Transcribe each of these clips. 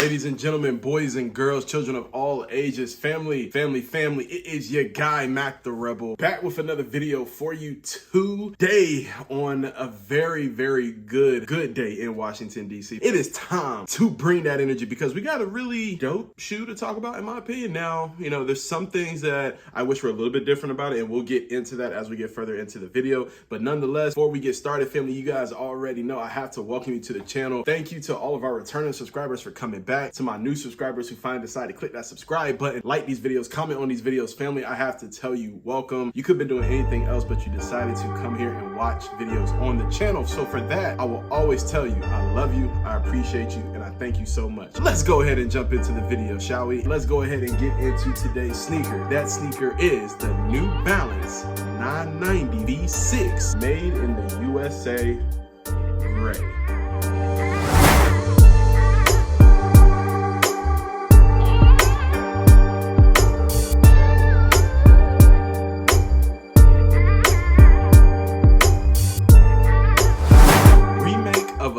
Ladies and gentlemen, boys and girls, children of all ages, family, it is your guy, Mac the Rebel, back with another video for you today on a very good day in Washington, D.C. It is time to bring that energy because we got a really dope shoe to talk about, in my opinion. Now, you know, there's some things that I wish were a little bit different about it, and we'll get into that as we get further into the video. But nonetheless, before we get started, family, you guys already know I have to welcome you to the channel. Thank you to all of our returning subscribers for coming back. To my new subscribers who finally decided to click that subscribe button, like these videos, comment on these videos, family, I have to tell you, welcome. You could have been doing anything else, but you decided to come here and watch videos on the channel. So for that, I will always tell you, I love you, I appreciate you, and I thank you so much. Let's go ahead and jump into the video, shall we? Let's go ahead and get into today's sneaker. That sneaker is the New Balance 990 V6, made in the USA gray.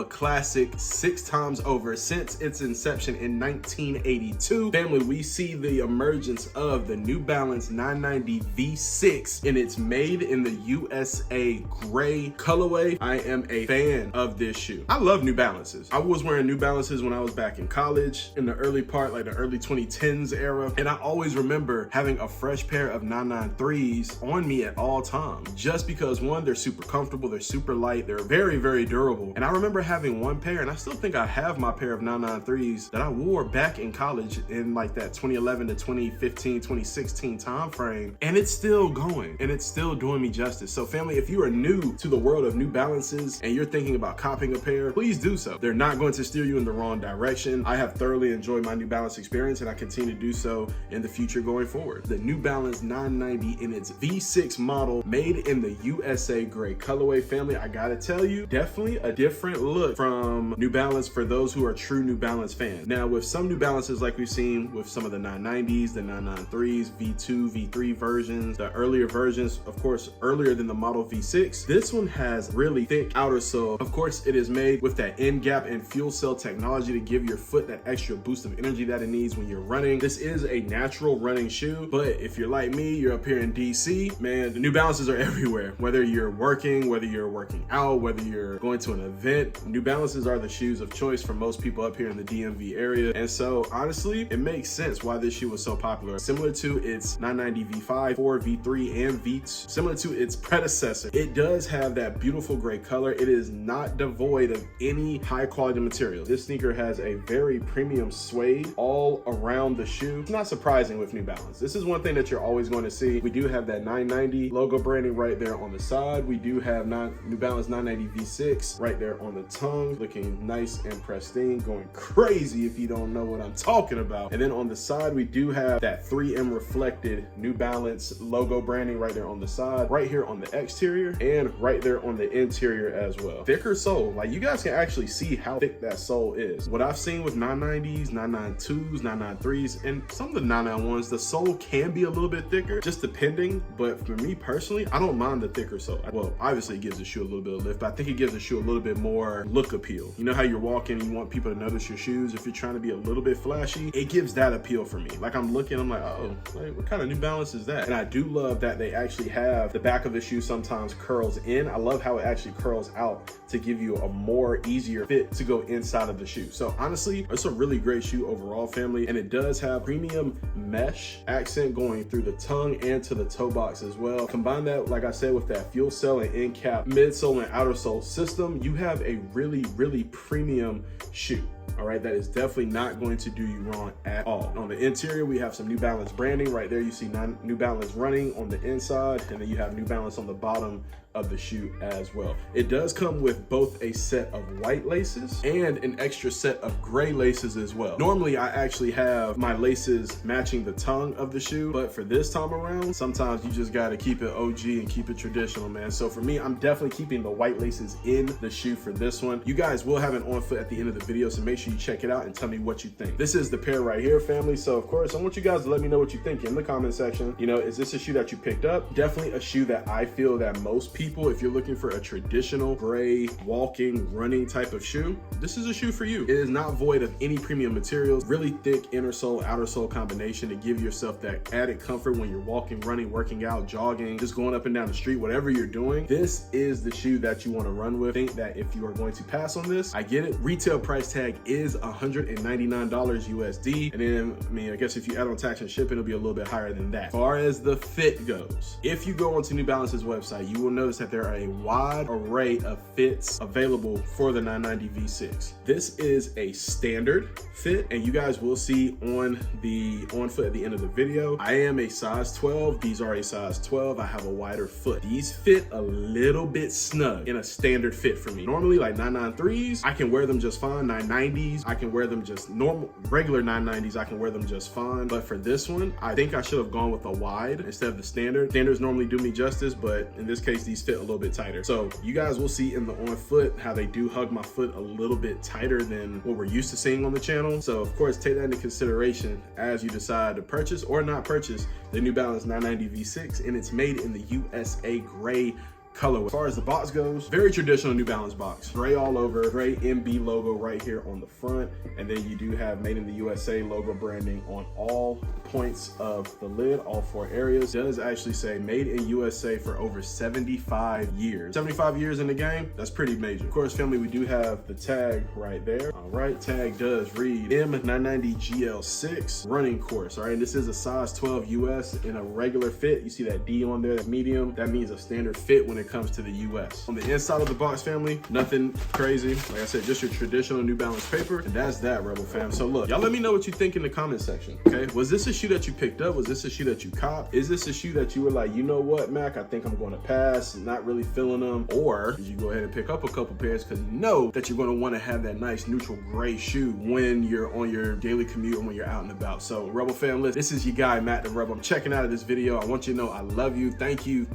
Classic 6 times over since its inception in 1982. Family, we see the emergence of the New Balance 990 V6 and it's made in the USA gray colorway. I am a fan of this shoe. I love New Balances. I was wearing New Balances when I was back in college in the early part, like the early 2010s era. And I always remember having a fresh pair of 993s on me at all times, just because one, they're super comfortable, they're super light, they're very durable. And I remember having one pair, and I still think I have my pair of 993s that I wore back in college in like that 2011 to 2015, 2016 time frame, and it's still going and it's still doing me justice. So family, if you are new to the world of New Balances and you're thinking about copying a pair, please do so. They're not going to steer you in the wrong direction. I have thoroughly enjoyed my New Balance experience and I continue to do so in the future going forward. The New Balance 990 in its V6 model, made in the USA gray colorway. Family, I gotta tell you, definitely a different look from New Balance for those who are true New Balance fans. Now, with some New Balances, like we've seen with some of the 990s, the 993s, V2, V3 versions, the earlier versions, of course, earlier than the Model V6, this one has really thick outer sole. Of course, it is made with that end gap and fuel cell technology to give your foot that extra boost of energy that it needs when you're running. This is a natural running shoe, but if you're like me, you're up here in DC, man, the New Balances are everywhere. Whether you're working, whether you're working out, whether you're going to an event, New Balances are the shoes of choice for most people up here in the DMV area. And so honestly, it makes sense why this shoe was so popular. Similar to its 990 V5, 4, V3, and V2, similar to its predecessor, it does have that beautiful gray color. It is not devoid of any high quality material. This sneaker has a very premium suede all around the shoe. It's not surprising with New Balance. This is one thing that you're always going to see. We do have that 990 logo branding right there on the side. We do have New Balance 990 V6 right there on the tongue, looking nice and pristine, going crazy if you don't know what I'm talking about. And then on the side, we do have that 3M reflected New Balance logo branding right there on the side, right here on the exterior, and right there on the interior as well. Thicker sole, like you guys can actually see how thick that sole is. What I've seen with 990s, 992s, 993s, and some of the 991s, the sole can be a little bit thicker, just depending. But for me personally, I don't mind the thicker sole. Well, obviously it gives the shoe a little bit of lift, but I think it gives the shoe a little bit more look appeal. You know how you're walking and you want people to notice your shoes? If you're trying to be a little bit flashy, it gives that appeal for me. Like I'm looking, I'm like, oh, like, what kind of New Balance is that? And I do love that they actually have the back of the shoe sometimes curls in. I love how it actually curls out to give you a more easier fit to go inside of the shoe. So honestly, it's a really great shoe overall, family. And it does have premium mesh accent going through the tongue and to the toe box as well. Combine that, like I said, with that fuel cell and end cap midsole and outer sole system, you have a really premium shoe. All right, that is definitely not going to do you wrong at all. On the interior, we have some New Balance branding right there. You see New Balance running on the inside, and then you have New Balance on the bottom of the shoe as well. It does come with both a set of white laces and an extra set of gray laces as well. Normally, I actually have my laces matching the tongue of the shoe, but for this time around, sometimes you just gotta keep it OG and keep it traditional, man. So for me, I'm definitely keeping the white laces in the shoe for this one. You guys will have an on foot at the end of the video, so make make sure you check it out and tell me what you think. This is the pair right here, family. So of course, I want you guys to let me know what you think in the comment section. You know, is this a shoe that you picked up? Definitely a shoe that I feel that most people, if you're looking for a traditional gray walking, running type of shoe, this is a shoe for you. It is not void of any premium materials, really thick inner sole, outer sole combination to give yourself that added comfort when you're walking, running, working out, jogging, just going up and down the street, whatever you're doing. This is the shoe that you want to run with. Think that if you are going to pass on this, I get it. Retail price tag is $199 USD. And then, I mean, I guess if you add on tax and shipping, it'll be a little bit higher than that. As far as the fit goes, if you go onto New Balance's website, you will notice that there are a wide array of fits available for the 990 V6. This is a standard fit, and you guys will see on the on foot at the end of the video. I am a size 12. These are a size 12. I have a wider foot. These fit a little bit snug in a standard fit for me. Normally, like 993s, I can wear them just fine. 990s, I can wear them just normal, regular 990s, I can wear them just fine. But for this one, I think I should have gone with a wide instead of the standard. Standards normally do me justice, but in this case, these fit a little bit tighter. So you guys will see in the on foot how they do hug my foot a little bit tighter than what we're used to seeing on the channel. So of course, take that into consideration as you decide to purchase or not purchase the New Balance 990 V6, and it's made in the USA gray colorway. As far as the box goes, very traditional New Balance box. Gray all over, gray MB logo right here on the front. And then you do have Made in the USA logo branding on all points of the lid, all 4 areas. It does actually say Made in USA for over 75 years. 75 years in the game, that's pretty major. Of course, family, we do have the tag right there. All right, tag does read M990 GL6 running course. All right, and this is a size 12 US in a regular fit. You see that D on there, that medium. That means a standard fit when it comes to the US. On the inside of the box, family, nothing crazy. Like I said, just your traditional New Balance paper, and that's that, Rebel fam. So look, y'all let me know what you think in the comment section, okay? Was this a shoe that you picked up? Was this a shoe that you copped? Is this a shoe that you were like, you know what, Mac, I think I'm going to pass, not really feeling them? Or did you go ahead and pick up a couple pairs because you know that you're going to want to have that nice neutral gray shoe when you're on your daily commute and when you're out and about? So Rebel fam, listen, this is your guy, Matt the Rebel. I'm checking out of this video. I want you to know I love you. Thank you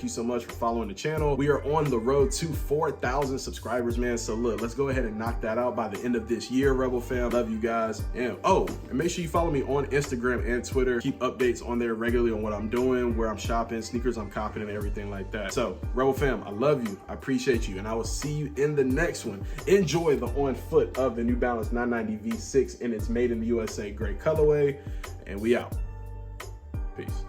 so much for following the channel. We are on the road to 4,000 subscribers, man. So look, let's go ahead and knock that out by the end of this year, Rebel fam. Love you guys. And and make sure you follow me on Instagram and Twitter. Keep updates on there regularly on what I'm doing, where I'm shopping, sneakers I'm copping, and everything like that. So Rebel fam, I love you. I appreciate you. And I will see you in the next one. Enjoy the on foot of the New Balance 990 V6 in its Made in the USA gray colorway. And we out. Peace.